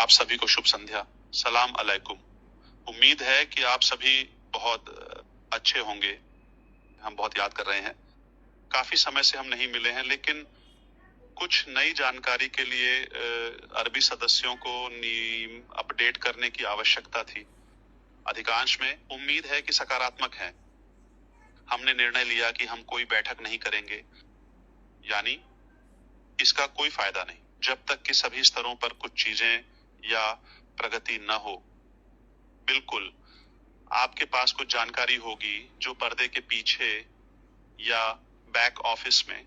आप सभी को शुभ संध्या। सलाम अलैकुम। उम्मीद है कि आप सभी बहुत अच्छे होंगे। हम बहुत याद कर रहे हैं। काफी समय से हम नहीं मिले हैं, लेकिन कुछ नई जानकारी के लिए अरबी सदस्यों को अपडेट करने की आवश्यकता थी। अधिकांश में उम्मीद है कि सकारात्मक है। हमने निर्णय लिया कि हम कोई बैठक नहीं करेंगे, यानी इसका कोई फायदा नहीं जब तक कि सभी स्तरों पर कुछ चीजें या प्रगति न हो। बिल्कुल, आपके पास कुछ जानकारी होगी जो पर्दे के पीछे या बैक ऑफिस में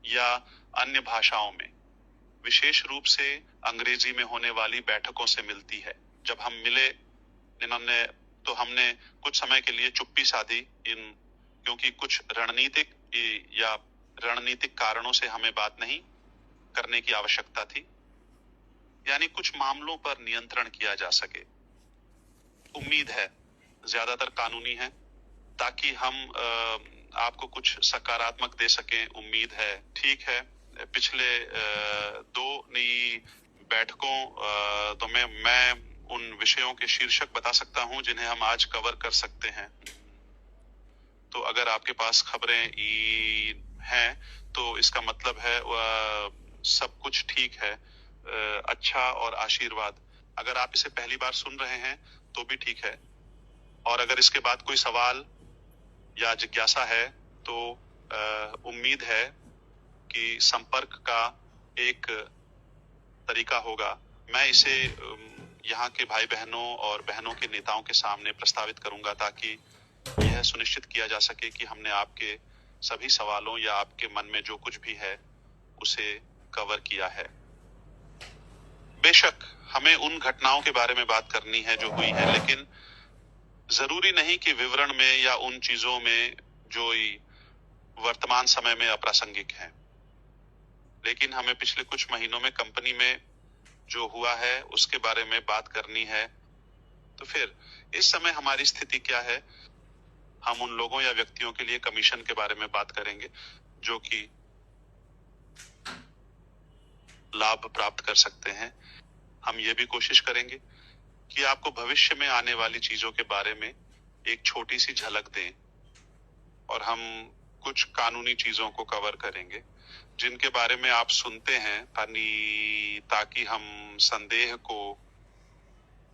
या अन्य भाषाओं में, विशेष रूप से अंग्रेजी में होने वाली बैठकों से मिलती है। जब हम मिले हमने कुछ समय के लिए चुप्पी साधी, क्योंकि कुछ रणनीतिक कारणों से हमें बात नहीं करने की आवश्यकता थी, यानी कुछ मामलों पर नियंत्रण किया जा सके। उम्मीद है ज्यादातर कानूनी है, ताकि हम आपको कुछ सकारात्मक दे सकें। उम्मीद है ठीक है। पिछले दो नई बैठकों तो मैं उन विषयों के शीर्षक बता सकता हूं जिन्हें हम आज कवर कर सकते हैं। तो अगर आपके पास खबरें हैं तो इसका मतलब है सब कुछ ठीक है। अच्छा और आशीर्वाद। अगर आप इसे पहली बार सुन रहे हैं तो भी ठीक है, और अगर इसके बाद कोई सवाल या जिज्ञासा है तो उम्मीद है कि संपर्क का एक तरीका होगा। मैं इसे यहाँ के भाई बहनों और बहनों के नेताओं के सामने प्रस्तावित करूंगा, ताकि यह सुनिश्चित किया जा सके कि हमने आपके सभी सवालों या आपके मन में जो कुछ भी है उसे कवर किया है। बेशक हमें उन घटनाओं के बारे में बात करनी है जो हुई है, लेकिन जरूरी नहीं कि विवरण में या उन चीजों में जो वर्तमान समय में अप्रासंगिक हैं। लेकिन हमें पिछले कुछ महीनों में कंपनी में जो हुआ है उसके बारे में बात करनी है। तो फिर इस समय हमारी स्थिति क्या है? हम उन लोगों या व्यक्तियों के लिए कमीशन के बारे में बात करेंगे जो कि लाभ प्राप्त कर सकते हैं। हम ये भी कोशिश करेंगे कि आपको भविष्य में आने वाली चीजों के बारे में एक छोटी सी झलक दें, और हम कुछ कानूनी चीजों को कवर करेंगे जिनके बारे में आप सुनते हैं, ताकि हम संदेह को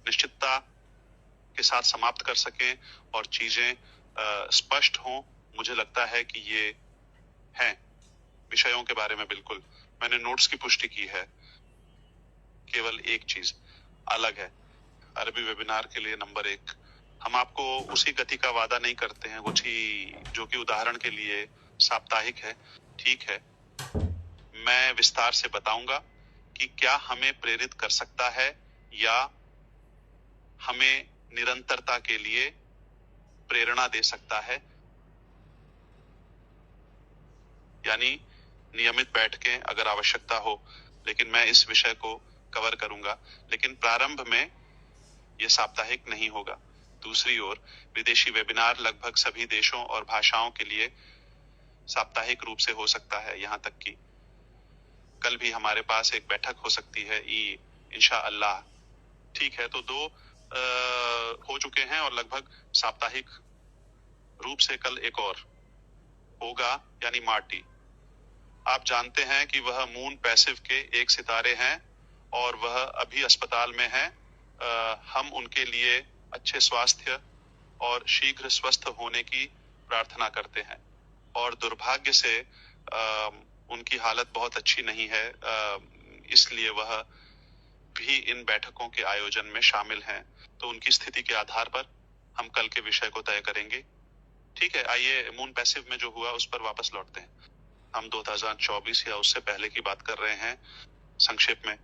निश्चितता के साथ समाप्त कर सकें और चीजें स्पष्ट हों। मुझे लगता है कि ये हैं विषयों के बारे में। बिल्कुल, मैंने नोट्स की पुष्टि की है। केवल एक चीज अलग है, अरबी वेबिनार के लिए नंबर 1, हम आपको उसी गति का वादा नहीं करते हैं जो कि उदाहरण के लिए साप्ताहिक है। ठीक है, मैं विस्तार से बताऊंगा कि क्या हमें प्रेरित कर सकता है या हमें निरंतरता के लिए प्रेरणा दे सकता है, यानी नियमित बैठकें अगर आवश्यकता हो। लेकिन मैं इस विषय को कवर करूंगा, लेकिन प्रारंभ में यह साप्ताहिक नहीं होगा। दूसरी ओर विदेशी वेबिनार लगभग सभी देशों और भाषाओं के लिए साप्ताहिक रूप से हो सकता है। यहाँ तक कि कल भी हमारे पास एक बैठक हो सकती है इंशाअल्लाह। ठीक है, तो 2 हो चुके हैं और लगभग साप्ताहिक रूप से कल एक और होगा, यानी मार्टी। आप जानते हैं कि वह मून पैसिव के एक सितारे हैं और वह अभी अस्पताल में हैं। हम उनके लिए अच्छे स्वास्थ्य और शीघ्र स्वस्थ होने की प्रार्थना करते हैं, और दुर्भाग्य से उनकी हालत बहुत अच्छी नहीं है, इसलिए वह भी इन बैठकों के आयोजन में शामिल हैं। तो उनकी स्थिति के आधार पर हम कल के विषय को तय करेंगे। ठीक है, आइए मून पैसिव में जो हुआ उस पर वापस लौटते हैं। हम 2024 या उससे पहले की बात कर रहे हैं। संक्षेप में